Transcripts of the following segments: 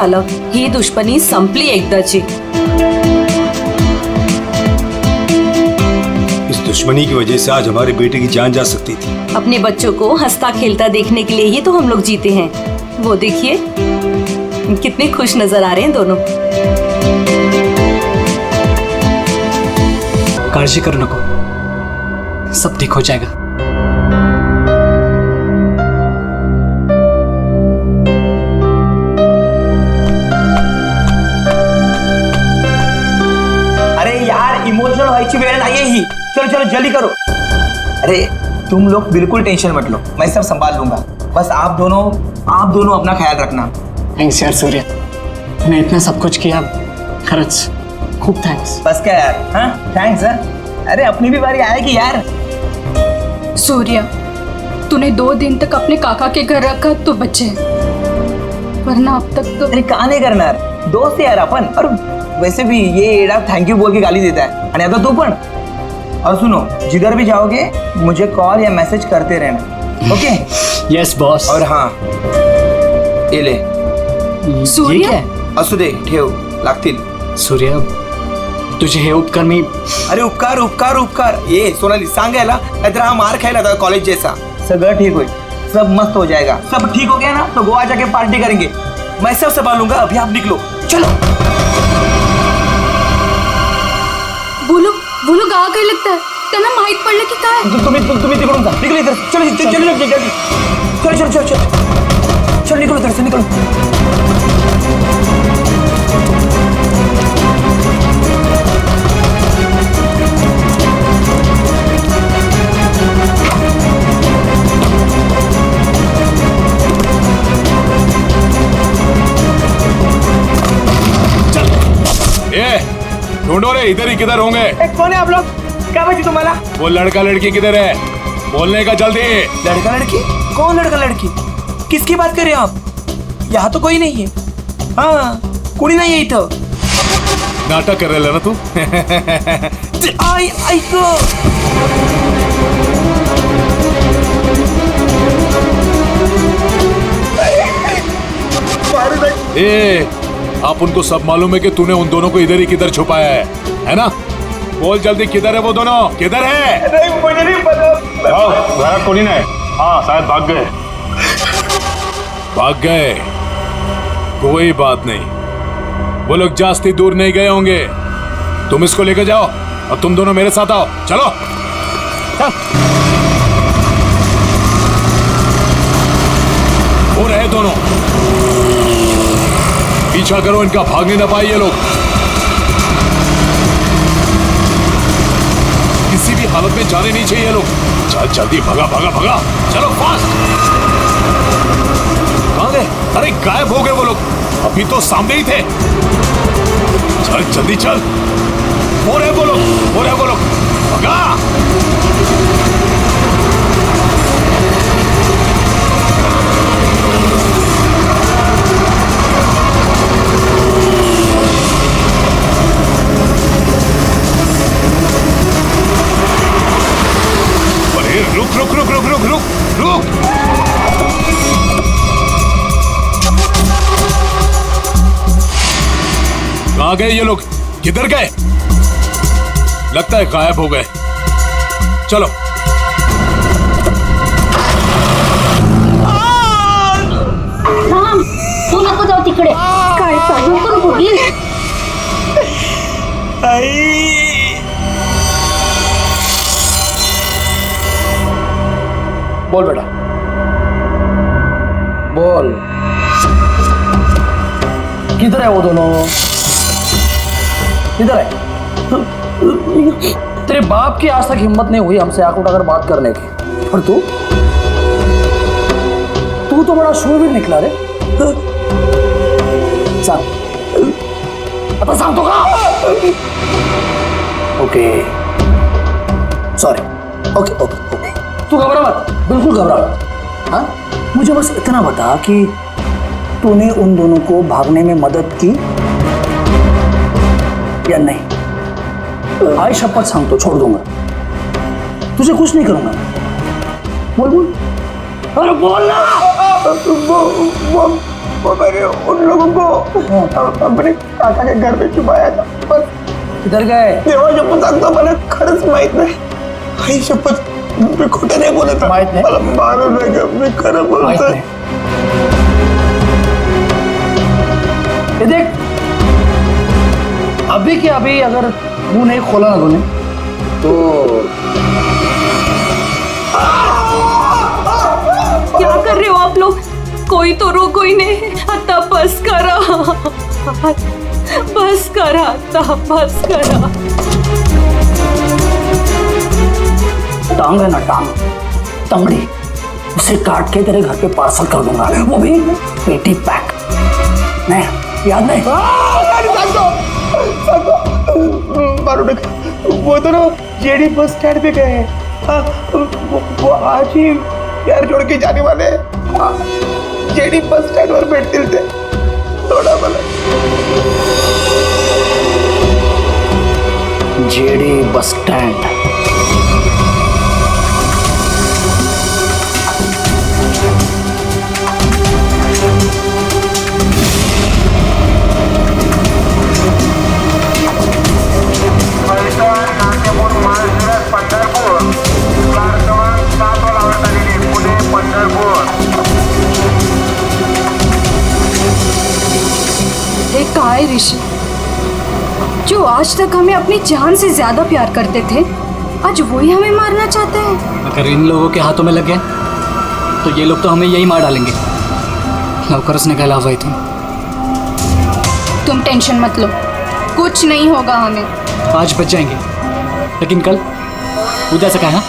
झालं, ही दुश्मनी संपली एकदाची। इस दुश्मनी की वजह से आज हमारे बेटे की जान जा सकती थी। अपने बच्चों को हंसता खेलता देखने के लिए ही तो हम लोग जीते हैं। वो देखिए कितने खुश नजर आ रहे हैं दोनों। काळजी करू नको, सब ठीक हो जाएगा। अरे यार इमोशनल व्हायची वेळ नाहीये ही। चलो चलो जल्दी करो। अरे तुम लोग बिल्कुल टेंशन मत लो, मैं सब संभाल लूंगा। बस आप दोनों अपना ख्याल रखना। थैंक्स यार सूर्य, तूने इतना सब कुछ किया, खरंच खूब थैंक्स। बस क्या यार, हाँ थैंक्स। अरे अपनी भी बारी आएगी यार। सूर्य, तूने 2 दिन तक अपने काका के घर रखा तो बचे, वरना अब तक तो। अरे का नाही करणार, दोस्त यार अपन। और वैसे भी ये एडा थैंक यू बोल के गाली देता है, आणि आता तू पण। और सुनो, जिधर भी जाओगे मुझे कॉल या मैसेज करते रहना, ओके? Yes boss. और हाँ, ये ले। सूर्य? ये क्या है? असू दे, ठेव, लागतील। सूर्य, तुझे हे उपकार मी। अरे उपकार उपकार उपकार, ये सोनाली सांगायला नाहीतर हा मार खायला था कॉलेज जैसा। सगळं ठीक होईल, सब मस्त हो जाएगा। सब ठीक हो गया ना तो गोवा जाके पार्टी करेंगे। मैं सब संभालूंगा, अभी आप निकलो, चलो। बोलो गावाकडे लगता है, त्यांना माहित पडलं की काय? तुम्ही तिकडून जा, निकलो इधर। चलो चलो जल्दी चलो चलो चलो चलो चलो निकलो इधर से, निकलो। ढूंढो रे, इधर ही किधर होंगे? कौन है आप लोग? क्या बची तुम्हारा? वो लड़का लड़की किधर है? बोलने का जल्दी। लड़का लड़की? कौन लड़का लड़की? किसकी बात कर रहे हो आप? यहाँ तो कोई नहीं है। हाँ, कोई नहीं है इथं। नाटक कर रहा ना तू? आई ऐक। ए, आप उनको सब मालूम है कि तूने उन दोनों को इधर ही किधर छुपाया है ना? बोल जल्दी, किधर है वो दोनों? किधर है? नहीं, मुझे नहीं पता। घरात कोणी नाही। हाँ शायद भाग गए। भाग गए? कोई बात नहीं, वो लोग जास्ती दूर नहीं गए होंगे। तुम इसको लेकर जाओ और तुम दोनों मेरे साथ आओ। चलो चल। वो रहे दोनों, पीछा करो इनका, भागने न पाए ये लोग। किसी भी हालत में जाने नहीं चाहिए ये लोग। चल जल्दी, भगा भगा भगा, चलो फास्ट। कहां गए? अरे गायब हो गए वो लोग, अभी तो सामने ही थे। चल जल्दी चल। वो रहे वो लोग, भगा। रुक। कहां गए ये लोग? किधर गए? लगता है गायब हो गए। चलो। राम, तू नको जाऊ तिकडे। काय चालू करू बघील? बोल बेटा, बोल। किधर है वो दोनों? किधर है? तेरे बाप की आज तक हिम्मत नहीं हुई हमसे आंख उठाकर बात करने की, और तू तो बड़ा शूरवीर निकला रे। सांग, आता सांगतो का? Okay, sorry. Okay okay okay, तू घबरा मत, बिल्कुल घबरा मत। हाँ, मुझे बस इतना बता कि तूने उन दोनों को भागने में मदद की या नहीं? आई शपथ सांगतो, छोड़ दूंगा, तुझे कुछ नहीं करूंगा। बोल बोल, अरे बोल ना। वो मैंने उन लोगों को अपने काका के घर में छुपाया था, पर किधर गए? देवा शपथ सांगतो मला खरंच माहित नाही. आई शपथ मी खोटं नाही बोलत. माहित नाही? मला मारू नका, मी खरं माहित बोलतोय. नहीं. ये देख, अभी के अभी अगर मुंह नहीं खोला ना तूने तो क्या कर रहे हो आप लोग? कोई तो रोको ही नहीं. आता बस करा, बस करा, आता बस करा. टांग है ना, टांग तंगड़ी, उसे काट के तेरे घर पे पार्सल कर दूंगा, वो भी पेटी पैक. नहीं याद नहीं? मारू नका. वो तो ना जेडी बस स्टैंड पे गए हैं. वो आज ही यार जोड़ के जाने वाले हैं. जेडी बस स्टँड वर भेटतील ते. थोडा मला जेडी बस स्टैंड. एक कहा है ऋषि, जो आज तक हमें अपनी जान से ज्यादा प्यार करते थे, आज वही हमें मारना चाहते हैं. अगर इन लोगों के हाथों में लग गए तो ये लोग तो हमें यही मार डालेंगे. लवकर निकला हुआ तुम. तुम टेंशन मत लो, कुछ नहीं होगा हमें. आज बच जाएंगे, लेकिन कल उधर से कहा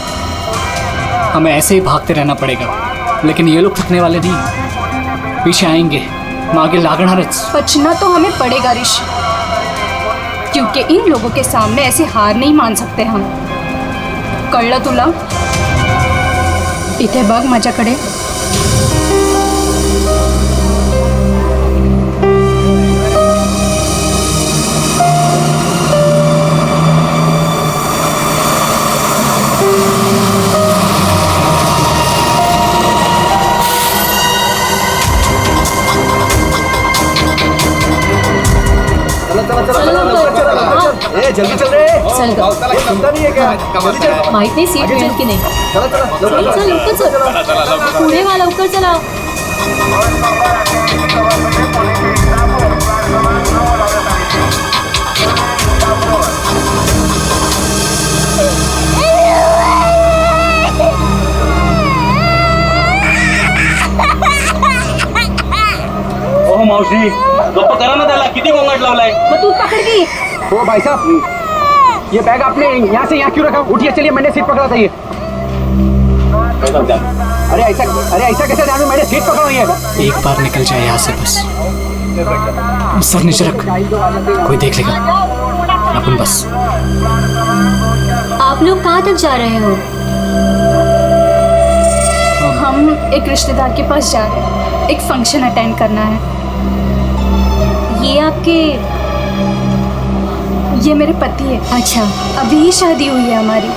हमें ऐसे ही भागते रहना पड़ेगा. लेकिन ये लोग थकने वाले नहीं, पीछे आएंगे, मागे लागणारच. बचना तो हमें पड़ेगा ऋषि, क्योंकि इन लोगों के सामने ऐसे हार नहीं मान सकते हम. कळलं तुला? इथे बघ माझ्याकडे. जल्दी चल रे. चल ग. चिंता नहीं है क्या? माहित नाही सीट मिळेल की नाही. चला चला चल चल लवकर चल. पुढे वा, लवकर चला. ओ मावशी गप्प करा ना, त्याला किती गोंगाट लावलाय. मग तू पकड की. ओ भाई साहब, ये बैग आपने यहाँ से यहाँ क्यों रखा? उठिए, चलिए, मैंने सीट पकड़ा था ये. अरे ऐसा कैसे ध्यान में? मैंने सीट पकड़ा हुई है. एक बार निकल जाए यहाँ से बस. सर नीचे रख, कोई देख लेगा. अपन बस. आप लोग कहाँ तक जा रहे हो? हम एक रिश्तेदार के पास जा रहे हैं, एक फंक्शन अटेंड करना है. ये आपके? ये मेरे पति है. अच्छा. अभी ही शादी हुई है हमारी.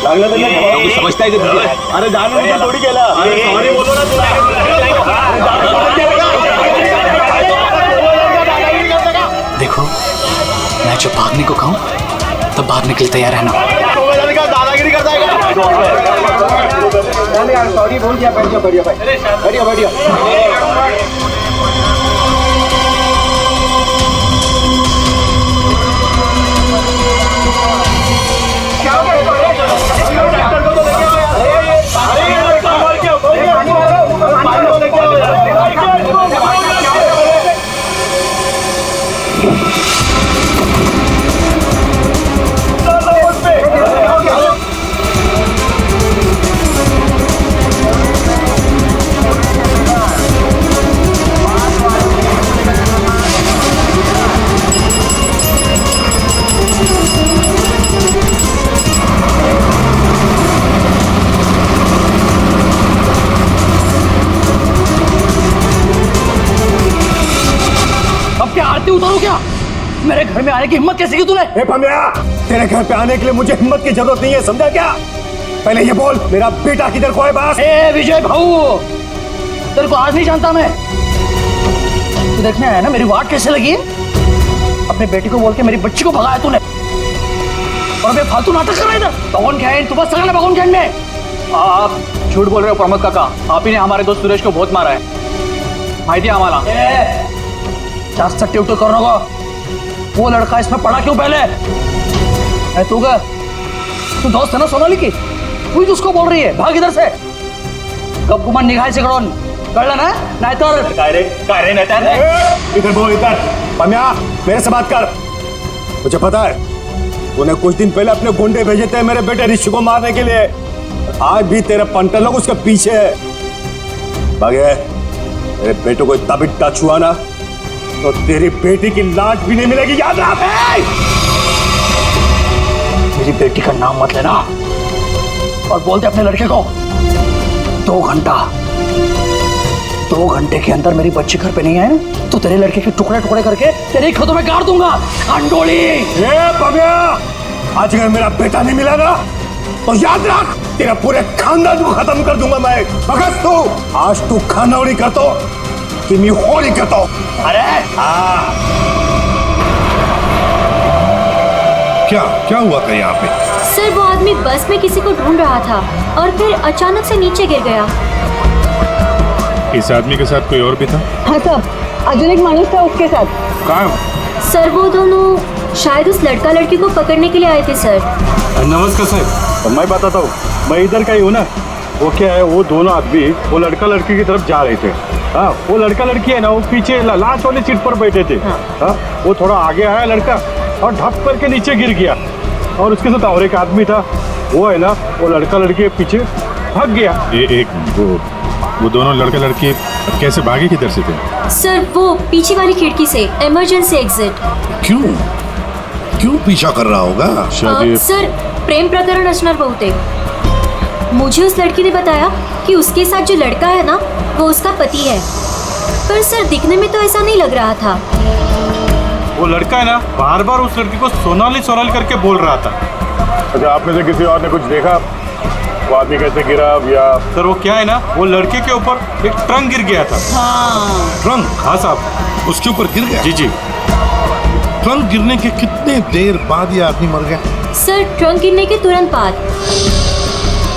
लागलं तर समजताय का तुझे? अरे जाणून थोडी केला. सॉरी बोलो ना तुला. देखो, मैं जब भागने को कहूँ तब भागने के लिए तैयार रहना. दादागिरी करता है. सॉरी बोल दिया. बैठ जाओ, बैठिए भाई, बैठिए बैठिए. घर में आने की हिम्मत कैसे की तूने? ए पम्या, तेरे घर पे आने के लिए मुझे हिम्मत की जरूरत नहीं है, समझा क्या? पहले ये बोल, मेरा बेटा किधर को है बस? ए विजय भाऊ, तेरे को आज नहीं जानता मैं। तू देखने आया ना मेरी वाट कैसे लगी है? अपने बेटी को बोल के मेरी बच्ची को भगाया तूने, और अबे फालतू नाटक कर रहा है इधर। भगवान खैन, तू बस सगळं ना भगवान खैन में। आप झूठ बोल रहे हो प्रमोद काका, आप ही ने हमारे दोस्त सुरेश को बहुत मारा है, माहिती है आम्हाला। जास्त टिवटो करू नको, वो लड़का इसमें पड़ा क्यों पहले? तू का तू दोस्त है ना सोनाली की, तू उसको बोल रही है भाग इधर से। कब गुमान निघायचे कडून, कळलं ना? नाहीतर काय रे नेता इधर बोल, इधर। पम्या, मेरे से बात कर। मुझे पता है उन्हें कुछ दिन पहले अपने गुंडे भेजे थे मेरे बेटे ऋषि को मारने के लिए। आज भी तेरे पंटर लोग उसके पीछे है। भागे, मेरे बेटे को इतना भी टच हुआ ना तो तेरी बेटी की लाश भी नहीं मिलेगी, याद रख। मेरी बेटी का नाम मत लेना, और बोलते अपने लड़के को 2 घंटे के अंदर मेरी बच्ची घर पे नहीं आए तो तेरे लड़के के टुकड़े टुकड़े करके तेरे खेतों में गाड़ दूंगा। अंडोली पम्या, आज अगर मेरा बेटा नहीं मिला ना तो याद रख, तेरा पूरे खानदान को खत्म कर दूंगा मैं। भगत तू, आज तू खानौनी करतो कि मैं होली करतो। अरे क्या हुआ था यहाँ पे? सर वो आदमी बस में किसी को ढूंढ रहा था और फिर अचानक से नीचे गिर गया। इस आदमी के साथ कोई और भी था? हाँ सर, अजून एक माणूस था उसके साथ। कहाँ? सर वो दोनों शायद उस लड़का लड़की को पकड़ने के लिए आए थे सर। नमस्कार साहब, मैं बताता हूँ, मैं इधर का ही हूँ ना। वो क्या है, वो दोनों आदमी वो लड़का लड़की की तरफ जा रहे थे। हाँ, वो लड़का लड़की है ना, वो पीछे लास्ट वाली सीट पर बैठे थे। हाँ, वो थोड़ा आगे आया लड़का और ढप करके नीचे गिर गया, और उसके साथ और एक आदमी था, वो है ना, वो लड़का लड़की के पीछे भाग गया। वो दोनों लड़का लड़की कैसे भागे, किधर से थे? सर वो पीछे वाली खिड़की से, इमरजेंसी एग्जिट। क्यों पीछा कर रहा होगा? सर प्रेम प्रकरण असणार बहुतेक। मुझे उस लड़की ने बताया कि उसके साथ जो लड़का है ना वो उसका पति है, पर सर दिखने में तो ऐसा नहीं लग रहा था। वो लड़का है ना, बार बार उस लड़की को सोनाली सोनाली करके बोल रहा था। अच्छा, आप में से किसी और ने कुछ देखा? वो आदमी कैसे गिरा या? सर वो क्या है ना, वो लड़के के ऊपर एक ट्रंक गिर गया था। ट्रंक? हाँ साहब, उसके ऊपर गिर गया? जी। ट्रंक गिरने के कितने देर बाद ये आदमी मर गया? सर ट्रंक गिरने के तुरंत बाद।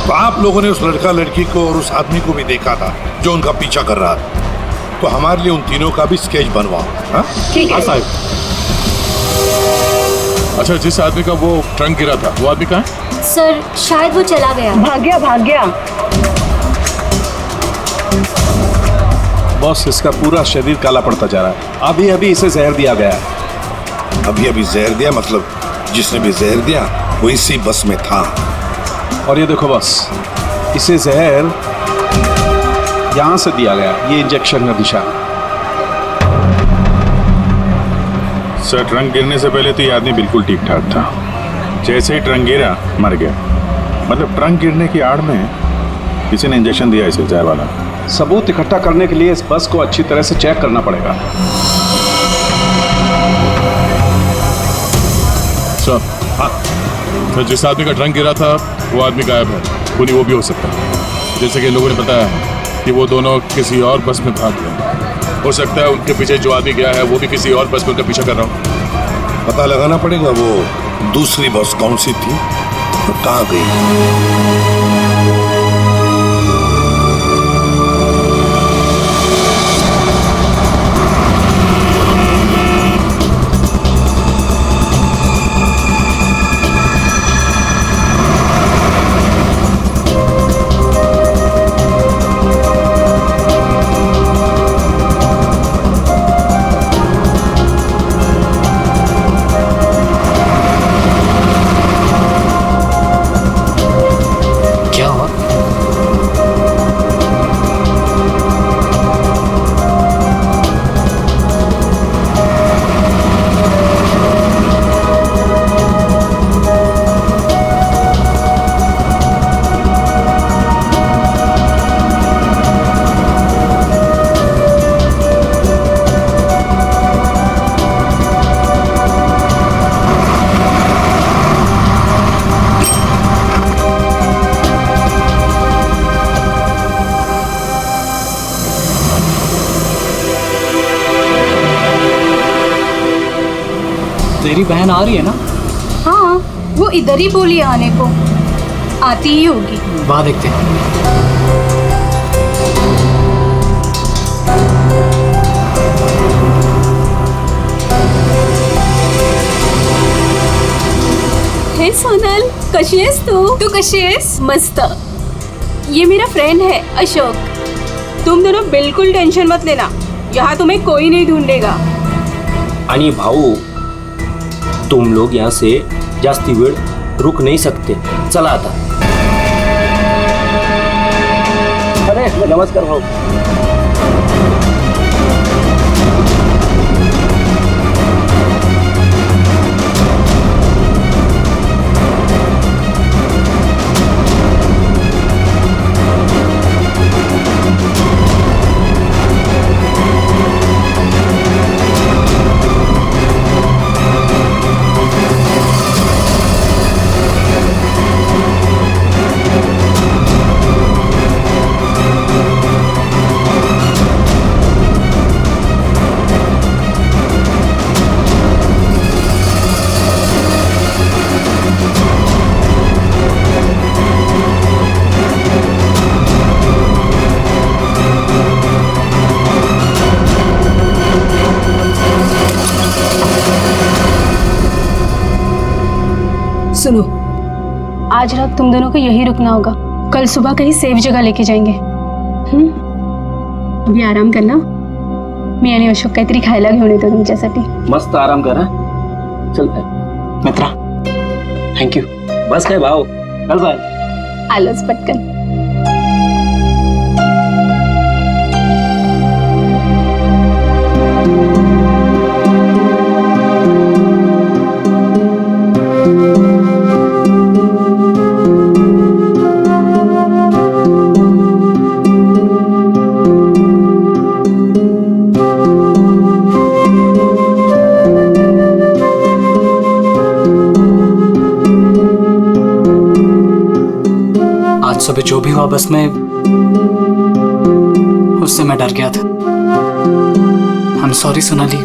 तो आप लोगों ने उस लड़का लड़की को और उस आदमी को भी देखा था जो उनका पीछा कर रहा था, तो हमारे लिए उन तीनों का भी स्केच बनवाओ। हाँ साहब। अच्छा, जिस आदमी का वो ट्रंक गिरा था वो आदमी कहाँ है? सर शायद वो चला गया। भाग गया। बॉस, इसका पूरा शरीर काला पड़ता जा रहा है। अभी अभी इसे जहर दिया गया है। अभी जहर दिया? मतलब जिसने भी जहर दिया वो इसी बस में था। और ये देखो बॉस, इसे जहर यहाँ से दिया गया, ये इंजेक्शन का निशान। सर, ट्रंक गिरने से पहले तो ये आदमी बिल्कुल ठीक ठाक था, जैसे ही ट्रंक गिरा मर गया। मतलब ट्रंक गिरने की आड़ में किसी ने इंजेक्शन दिया इसे, जहर वाला। सबूत इकट्ठा करने के लिए इस बस को अच्छी तरह से चेक करना पड़ेगा। सर, हाँ, तो जिस आदमी का ट्रंक गिरा था वो आदमी गायब है, वो भी हो सकता है। जैसे कि लोगों ने बताया कि वो दोनों किसी और बस में भाग गए। हो सकता है उनके पीछे जो आदमी गया है वो भी किसी और बस में उनका पीछा कर रहा हो। पता लगाना पड़ेगा वो दूसरी बस कौन सी थी और कहाँ गई। मेरी बहन आ रही है ना? हाँ, वो इधर ही बोली आने को, आती ही होगी। वाह, देखते हैं। हे सोनल, कशी आहेस तू कशी आहेस? मस्त। ये मेरा फ्रेंड है अशोक। तुम दोनों बिल्कुल टेंशन मत लेना, यहाँ तुम्हें कोई नहीं ढूंढेगा। आणि भाऊ, तुम लोग यहाँ से जास्ती वेळ रुक नहीं सकते। चला आता। अरे नमस्कार भाऊ। सुनो, आज रात तुम दोनों को यही रुकना होगा, कल सुबह कहीं सेफ जगह लेके जाएंगे। अभी आराम करना, मी आणि अशोक काहीतरी खायला घेऊन येतो तुमच्यासाठी। मस्त आराम करा। चल मित्रा, थँक्यू। बस काय भाऊ, चल बाय। आलोच पटकन। सुबह जो भी हुआ बस में, उससे मैं डर गया था। I'm sorry सोनाली,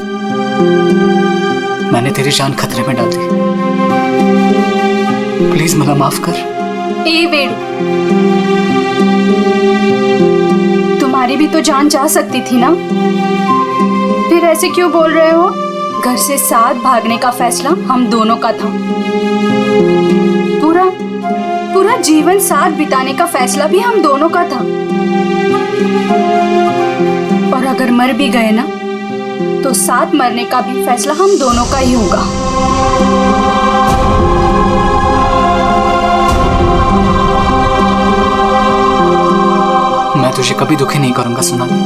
मैंने तेरी जान खतरे में डाल दी। प्लीज मला माफ कर। ए वेडू, तुम्हारी भी तो जान जा सकती थी ना, फिर ऐसे क्यों बोल रहे हो? घर से साथ भागने का फैसला हम दोनों का था। पूरा जीवन साथ बिताने का फैसला भी हम दोनों का था। और अगर मर भी गए ना, तो साथ मरने का भी फैसला हम दोनों का ही होगा। मैं तुझे कभी दुखी नहीं करूंगा सोनाली,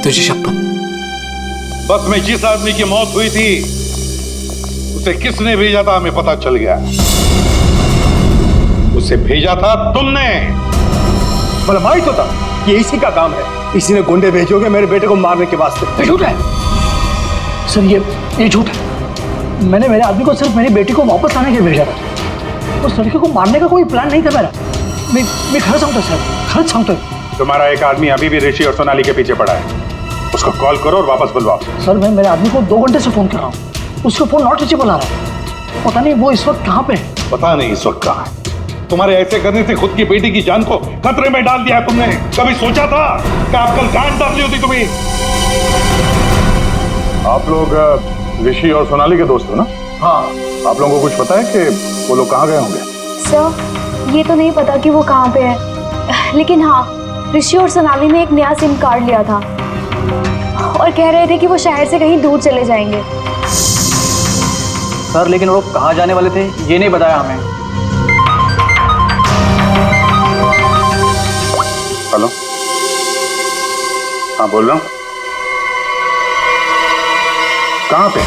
तुझे शपथ। बस में जिस आदमी की मौत हुई थी, उसे किसने भेजा था हमें पता चल गया। उसे भेजा था तुमने। मला माहित होता कि इसी का काम है। इसी ने गुंडे भेजोगे मेरे बेटे को मारने के वास्ते। झूठ है सर, ये झूठ है। मैंने मेरे आदमी को सिर्फ मेरी बेटी को वापस लाने के लिए भेजा था। उस लड़के को मारने का कोई प्लान नहीं था मेरा। मैं खरंच सांगतोय सर, खरंच सांगतोय। तुम्हारा एक आदमी अभी भी ऋषि और सोनाली के पीछे पड़ा है। उसको कॉल करो और वापस बुलवाओ। सर, मैं मेरे आदमी को 2 घंटे से फोन कर रहा हूँ, उसका फोन नॉट रीचेबल आ रहा है। पता नहीं वो इस वक्त कहाँ पे है। पता नहीं इस वक्त कहाँ है। तुम्हारे ऐसे करने से खुद की बेटी की जान को खतरे में डाल दिया तुमने। कभी सोचा था कि आप कल जान डाली होती तुम्हें? आप लोग ऋषि और सोनाली के दोस्त हो ना? हाँ। आप लोगों को कुछ पता है कि वो लोग कहाँ गए होंगे? सर, ये तो नहीं पता कि वो कहाँ पे है, लेकिन हाँ, ऋषि और सोनाली ने एक नया सिम कार्ड लिया था और कह रहे थे कि वो शहर से कहीं दूर चले जाएंगे। सर, लेकिन वो कहाँ जाने वाले थे ये नहीं बताया हमें। हेलो, हाँ बोल रहा हूँ। कहाँ पे?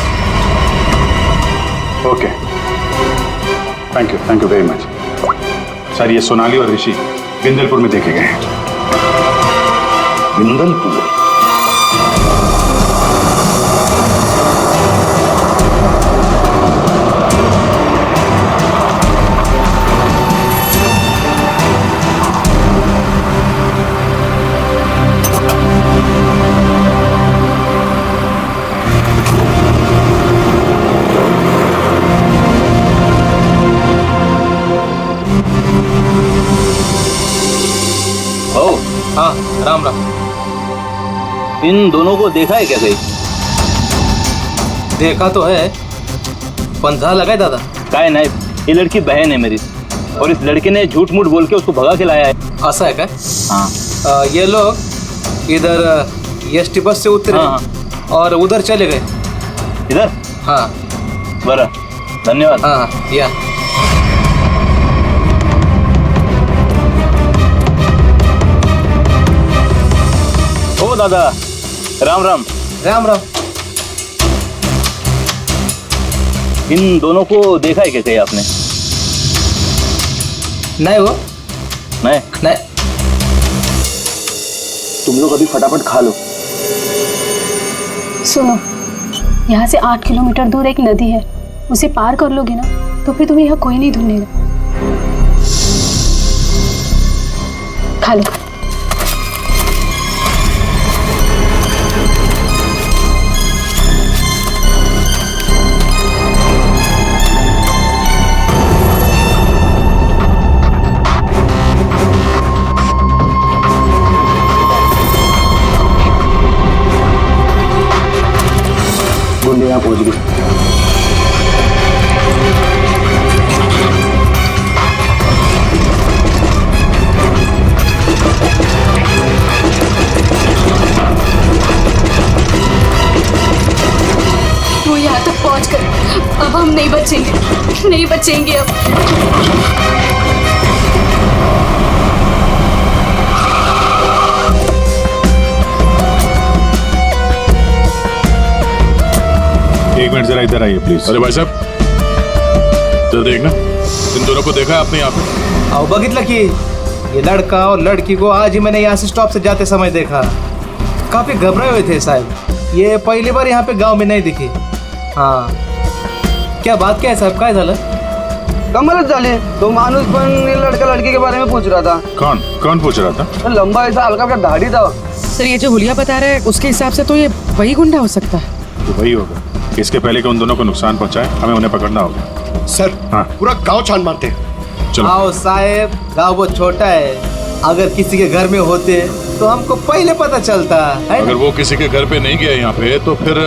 Okay, thank you very much. Sir, ये सोनाली और ऋषि बिंदलपुर में देखे गए हैं। बिंदलपुर? हाँ राम राम। इन दोनों को देखा है क्या कहीं? देखा तो है, पंजा लगा है दादा। काय नहीं, ये लड़की बहन है मेरी, और इस लड़के ने झूठ मूठ बोल के उसको भगा के लाया है। ऐसा है क्या? हाँ। ये लोग इधर एसटी बस से उतरे और उधर चले गए। इधर? हाँ। बरा, धन्यवाद। हाँ या। ओ दादा, राम राम। राम राम। इन दोनों को देखा है क्या कहीं आपने? नहीं वो नहीं। नहीं। तुम लोग अभी फटाफट खा लो। सुनो, यहाँ से 8 किलोमीटर दूर एक नदी है, उसे पार कर लोगे ना तो फिर तुम्हें यहाँ कोई नहीं ढूंढेगा। खा लो। गुंडे यहाँ पहुंच गए। वो यहाँ तक पहुँचकर अब हम नहीं बचेंगे, नहीं बचेंगे अब। एक मिनट जरा इधर आइए प्लीज। अरे भाई साहब जरा देखना, इन दोनों को देखा है आपने यहाँ पे? आओ बगितला कि ये लड़का और लड़की को आज ही मैंने यहाँ से स्टॉप से जाते समय देखा। काफी घबराए हुए थे साहब। ये पहली बार यहाँ पे गांव में नहीं दिखी। हाँ क्या बात क्या है साहब, काय झालं? कमलच झाली। तो माणूस पण लड़का लड़की के बारे में पूछ रहा था। कौन कौन पूछ रहा था? लंबा ऐसा हल्का का दाढ़ी था। सर ये जो हुलिया बता रहा है उसके हिसाब से तो ये वही गुंडा हो सकता है। तो वही होगा। इसके पहले कि उन दोनों को नुकसान पहुंचाए हमें उन्हें पकड़ना होगा। सर हाँ पूरा गांव छान मारते हैं। चलो। आओ साहब, गाँव बहुत छोटा है, अगर किसी के घर में होते तो हमको पहले पता चलता है। अगर वो किसी के घर पे नहीं गया यहाँ पे तो फिर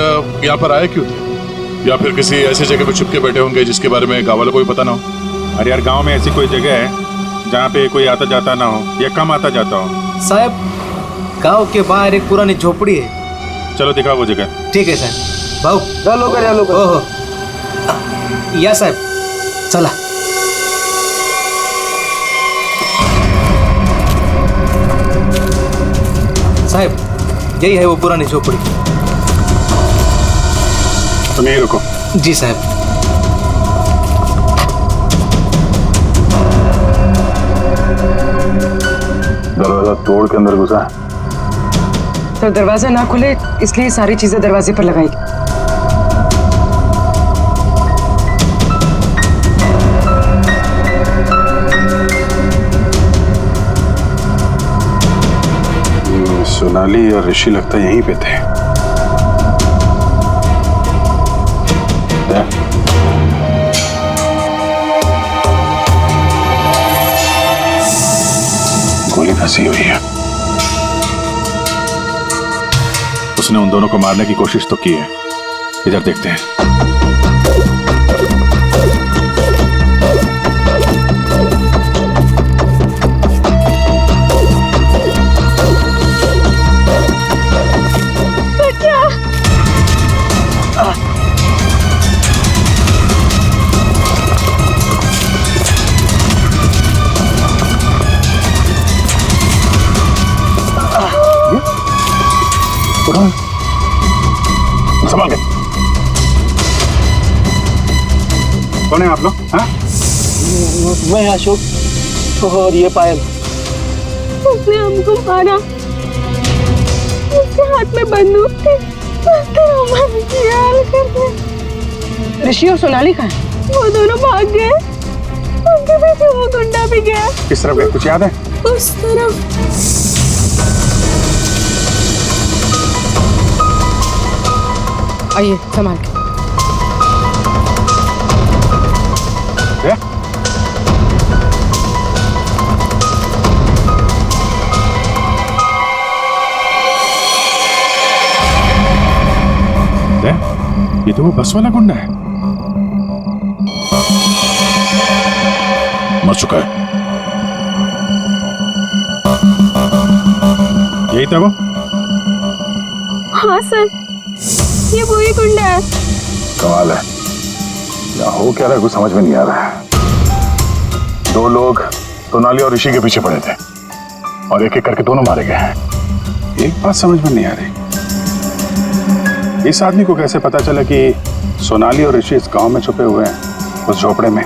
यहाँ पर आए क्यों थे? या फिर किसी ऐसी जगह पे छुप के बैठे होंगे जिसके बारे में गाँव वालों को भी पता ना हो। अरे यार गांव में ऐसी कोई जगह है जहाँ पे कोई आता जाता ना हो या कम आता जाता हो? साहब गांव के बाहर एक पुरानी झोपड़ी है। चलो दिखाओ वो जगह। ठीक है साहब। भाऊ ओहो या साहब चला। साहब यही है वो पुरानी झोपड़ी। तुम यहीं रुको। जी साहब। दरवाजा तोड़ के अंदर घुसा। सर दरवाजा ना खुले इसलिए सारी चीजें दरवाजे पर लगाई। सोनाली और ऋषि लगता यहीं पे थे। गोली फंसी हुई है। उसने उन दोनों को मारने की कोशिश तो की है। इधर देखते हैं। संभाल के। कौन है आप लोग? हाँ? मैं अशोक और ये पायल। उसने हमको मारा, उसके हाथ में बंदूक थी। ऋषि और सोनाली कहाँ है? वो दोनों भाग गए, उनके पीछे वो गुंडा भी गया। किस तरफ गए कुछ याद है? उस तरफ। आइए संभाल के। ये तो वो बस वाला गुंडा है। मर चुका है। यही था वो? हाँ सर, ये वही गुंडा है। कमाल है, या हो क्या रहा है कुछ समझ में नहीं आ रहा है। दो लोग सोनाली और ऋषि के पीछे पड़े थे और एक एक करके दोनों मारे गए हैं। एक बात समझ में नहीं आ रही, इस आदमी को कैसे पता चला कि सोनाली और ऋषि इस गांव में छुपे हुए हैं, उस झोपड़े में?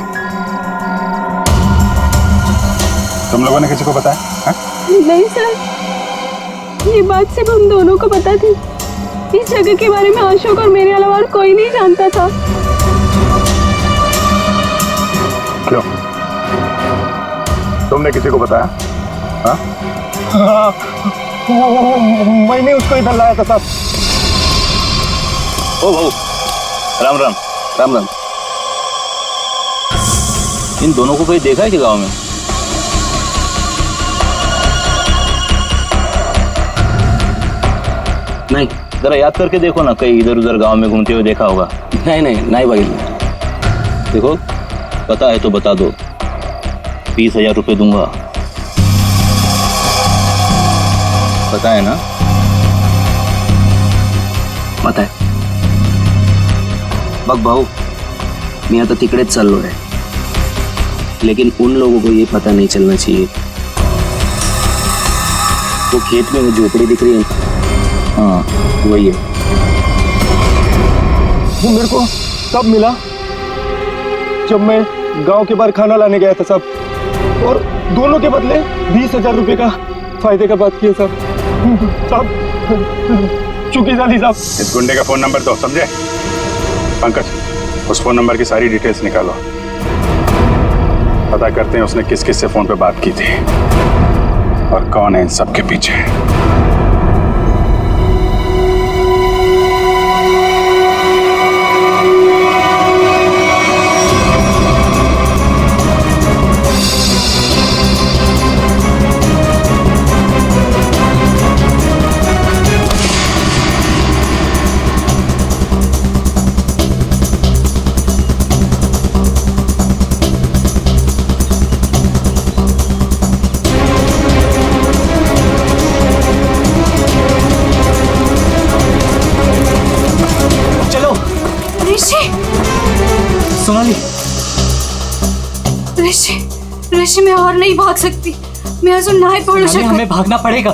तुम लोगों ने किसी को बताया है? नहीं सर, ये बात सिर्फ हम दोनों को पता थी। इस जगह के बारे में अशोक और मेरे अलावा और कोई नहीं जानता था। क्यों? तुमने किसी को बताया? हाँ? मैंने उसको इधर लाया था साहब। ओ भाऊ, राम राम। राम राम। इन दोनों को कहीं देखा है कि गांव में? नहीं, जरा याद करके देखो ना, कहीं इधर उधर गांव में घूमते हुए देखा होगा। नहीं भाई, देखो पता है तो बता दो, 20,000 रुपये दूंगा। पता है ना? पता है बघ भाऊ, मी आता तिकडेच चाललो आहे, लेकिन उन लोगों को ये पता नहीं चलना चाहिए। वो खेत में वो झोपड़ी दिख रही है, हाँ वही है। वो मेरे को तब मिला जब मैं गांव के बाहर खाना लाने गया था साहब, और दोनों के बदले 20,000 रुपए का फायदे का बात किया साहब। चुकी जाली साहब। इस गुंडे का फोन नंबर दो, समझे? पंकज, उस फोन नंबर की सारी डिटेल्स निकालो, पता करते हैं उसने किस किस से फोन पे बात की थी और कौन है इन सब के पीछे। सोनाली, ऋषि मैं और नहीं भाग सकती, मैं अजून नहीं पडू शकत। हमें भागना पड़ेगा,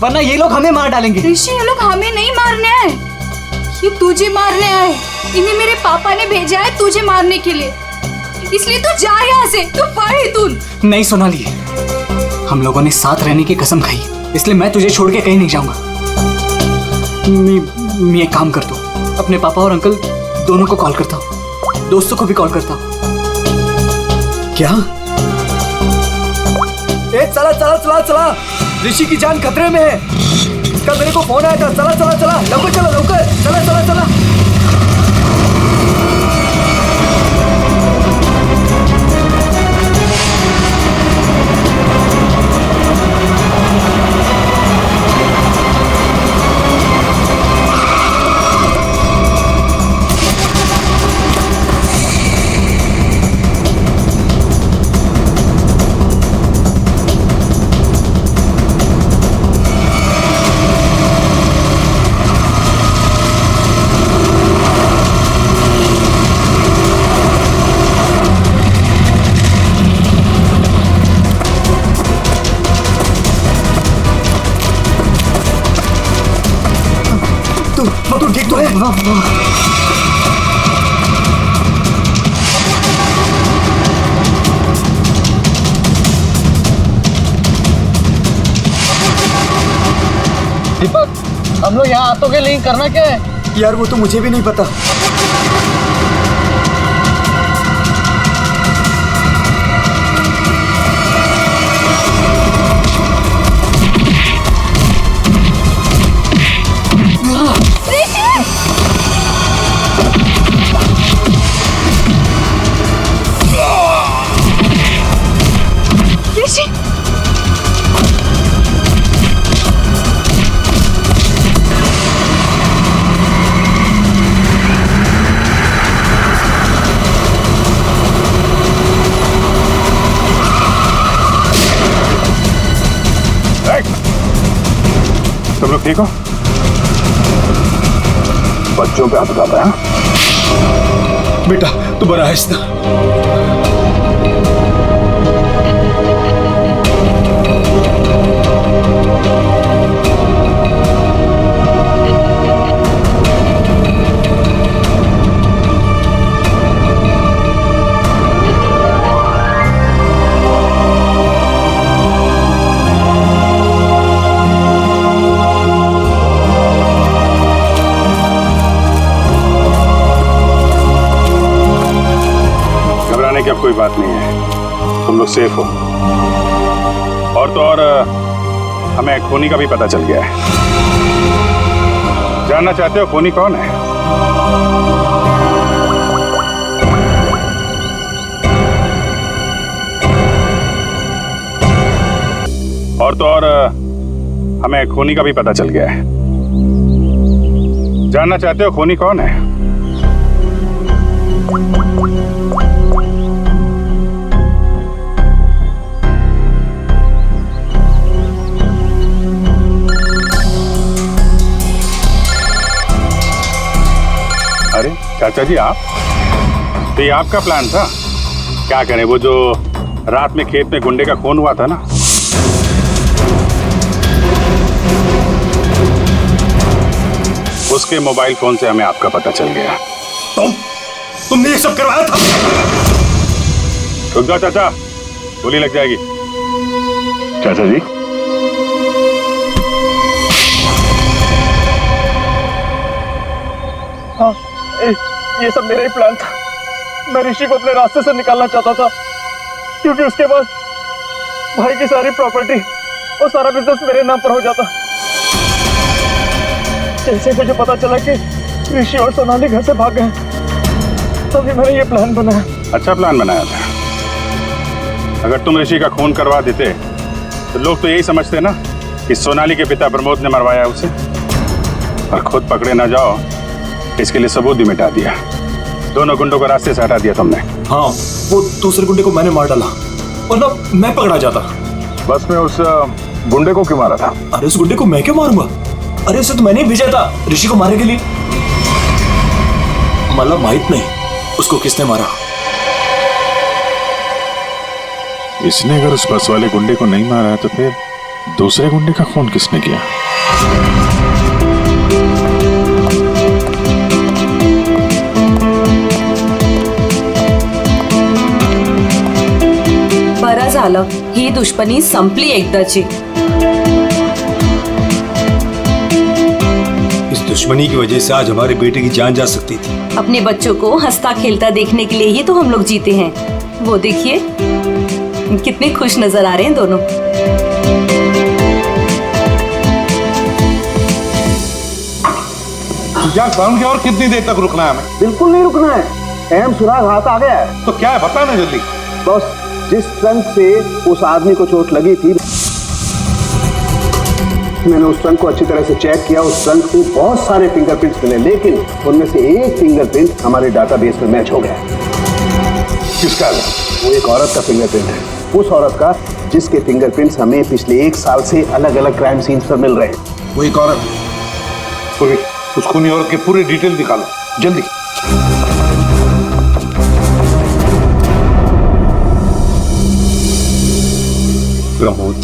वरना ये लोग हमें मार डालेंगे। ऋषि, ये लोग हमें नहीं मारने आए, ये तुझे मारने आए। इन्हें मेरे पापा ने भेजा है तुझे मारने के लिए, इसलिए तू जा यहाँ से, तू पढ़ तुम। नहीं सोनाली, हम लोगों ने साथ रहने की कसम खाई, इसलिए मैं तुझे छोड़ के कहीं नहीं जाऊंगा। मैं एक काम करता हूँ, अपने पापा और अंकल दोनों को कॉल करता हूँ, दोस्तों को भी कॉल करता हूँ। क्या? चला चला चला चला, ऋषि की जान खतरे में है। इसका मेरे को फोन आया था। चला चला चला, लवकर चला, लवकर चला चला चला। तू ठीक तो है? दीपक, हम लोग यहाँ आतों के लिए करना क्या है? यार वो तो मुझे भी नहीं पता। ठीक हो? बच्चों पे हाथ उठाता है? बेटा तू बड़ा है ना। की अब कोई बात नहीं है, तुम लोग सेफ हो। और तो और हमें खूनी का भी पता चल गया है। जानना चाहते हो खूनी कौन है? और तो और हमें खूनी का भी पता चल गया है। जानना चाहते हो खूनी कौन है? अरे चाचा जी आप, तो ये आपका प्लान था? क्या करें, वो जो रात में खेत में गुंडे का खून हुआ था ना, उसके मोबाइल फोन से हमें आपका पता चल गया। तुमने ये सब करवाया था? रुक जाओ चाचा, गोली लग जाएगी। चाचा जी हाँ, ये सब मेरा ही प्लान था। मैं ऋषि को अपने रास्ते से निकालना चाहता था, क्योंकि उसके बाद भाई की सारी प्रॉपर्टी और सारा बिजनेस मेरे नाम पर हो जाता। जैसे मुझे पता चला कि ऋषि और सोनाली घर से भाग गए, तभी मैंने ये प्लान बनाया। अच्छा प्लान बनाया था। अगर तुम ऋषि का खून करवा देते तो लोग तो यही समझते ना कि सोनाली के पिता प्रमोद ने मरवाया उसे, और खुद पकड़े ना जाओ इसके लिए सबूत भी मिटा दिया। दोनों गुंडों को रास्ते से हटा दिया तुमने। हाँ, वो दूसरे गुंडे को मैंने मार डाला, वरना मैं पकड़ा जाता। बस में उस गुंडे को क्यों मारा था? अरे उस गुंडे को मैं क्यों मारूंगा? अरे उसे तो मैंने ही भेजा था ऋषि को मारने के लिए। मतलब माहित नहीं उसको किसने मारा। इसने अगर उस बस वाले गुंडे को नहीं मारा है तो फिर दूसरे गुंडे का खून किसने किया? बरं झालं, ही दुश्मनी संपली एकदाची। इस दुश्मनी की वजह से आज हमारे बेटे की जान जा सकती थी। अपने बच्चों को हंसता खेलता देखने के लिए ही तो हम लोग जीते हैं। वो देखिए कितने खुश नजर आ रहे हैं दोनों। क्या काम क्या और कितनी देर तक रुकना है हमें? बिल्कुल नहीं रुकना है, अहम सुराग हाथ आ गया है। तो क्या है बता ना जल्दी। बस जिस ट्रंक से उस आदमी को चोट लगी थी, मैंने उस ट्रंक को अच्छी तरह से चेक किया। उस ट्रंक में बहुत सारे फिंगरप्रिंट्स मिले, लेकिन उनमें से एक फिंगरप्रिंट हमारे डाटाबेस में मैच हो गया। किसका? वो एक औरत का फिंगरप्रिंट है, उस औरत का जिसके फिंगरप्रिंट्स हमें पिछले 1 साल से अलग अलग क्राइम सीन्स पर मिल रहे हैं। वो एक औरत, उस खूनी औरत के पूरी डिटेल निकालो जल्दी। प्रमोद,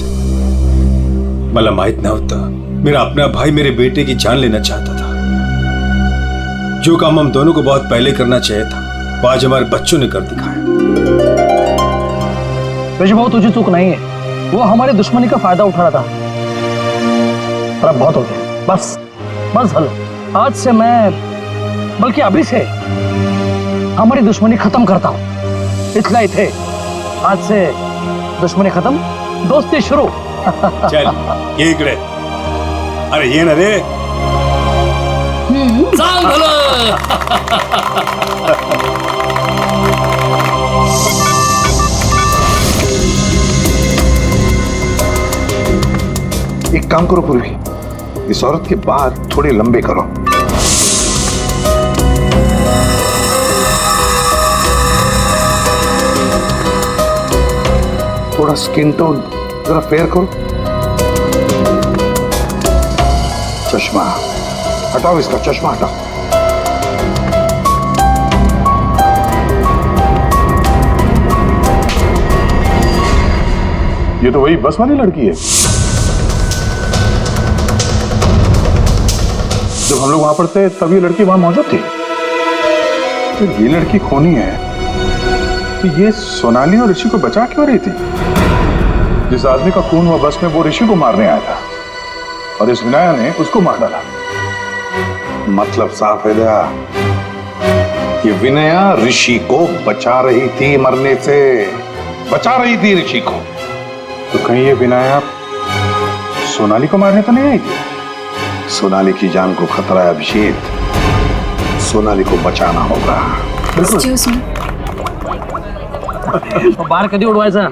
मला माहित नव्हता मेरा अपना भाई मेरे बेटे की जान लेना चाहता था। जो काम हम दोनों को बहुत पहले करना चाहिए था, वो आज हमारे बच्चों ने कर दिखाया। ऋषि भाऊ, तुझे चूक नहीं है, वो हमारी दुश्मनी का फायदा उठा रहा था। पर अब बहुत हो गया, बस बस हलो। आज से मैं, बल्कि अभी से हमारी दुश्मनी खत्म करता हूँ। इतना ही थे, आज से दुश्मनी खत्म, दोस्ती शुरू। चल ये इकडे, अरे ये ना रे। सांग भलं। एक काम करो पूर्वी, इस औरत के बाल थोड़े लंबे करो। थोड़ा स्किन टोन जरा फेयर करो। चश्मा हटाओ, इसका चश्मा हटाओ। ये तो वही बस वाली लड़की है। जब हम लोग वहां पर थे तब ये लड़की वहां मौजूद थी। तो ये लड़की खोनी है तो ये सोनाली और ऋषि को बचा क्यों रही थी? जिस आदमी का खून हुआ बस में वो ऋषि को मारने आया था और इस विनाया ने उसको मार डाला। मतलब साफ है दया, ये विनया ऋषि को बचा रही थी मरने से, बचा रही थी ऋषि को। तो कहीं ये विनया सोनाली को मारने तो नहीं आई थी? सोनाली की जान को खतरा है अभिषेक, सोनाली को बचाना होगा। एक्सक्यूज मी, बार कधी उडवायचा?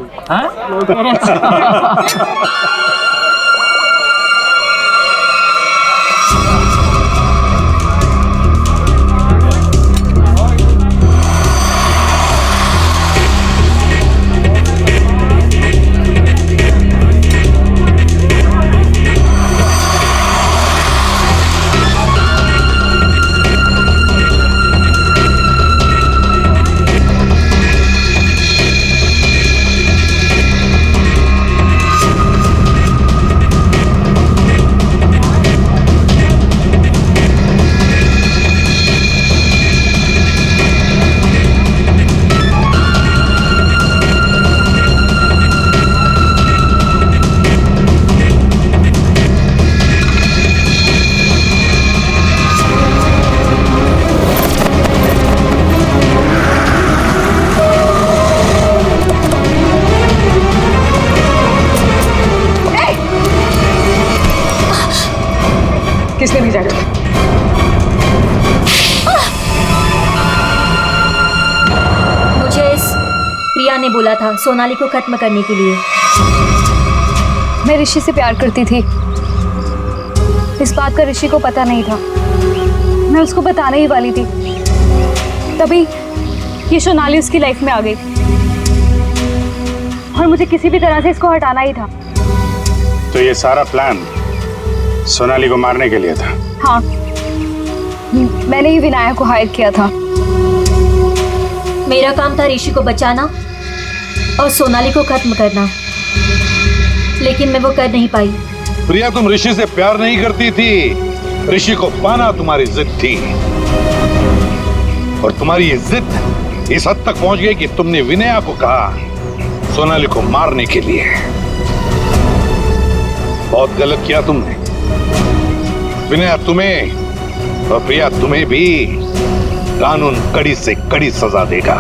किसने भेजा है? मुझे प्रिया ने बोला था सोनाली को खत्म करने के लिए। मैं ऋषि से प्यार करती थी, इस बात का ऋषि को पता नहीं था। मैं उसको बताने ही वाली थी, तभी ये सोनाली उसकी लाइफ में आ गई और मुझे किसी भी तरह से इसको हटाना ही था। तो ये सारा प्लान सोनाली को मारने के लिए था? हाँ, मैंने ही विनायक को हायर किया था। मेरा काम था ऋषि को बचाना और सोनाली को खत्म करना, लेकिन मैं वो कर नहीं पाई। प्रिया, तुम ऋषि से प्यार नहीं करती थी, ऋषि को पाना तुम्हारी जिद थी और तुम्हारी ये जिद इस हद तक पहुंच गई कि तुमने विनया को कहा सोनाली को मारने के लिए। बहुत गलत किया तुमने। विनया तुम्हें और प्रिया तुम्हें भी कानून कड़ी से कड़ी सजा देगा।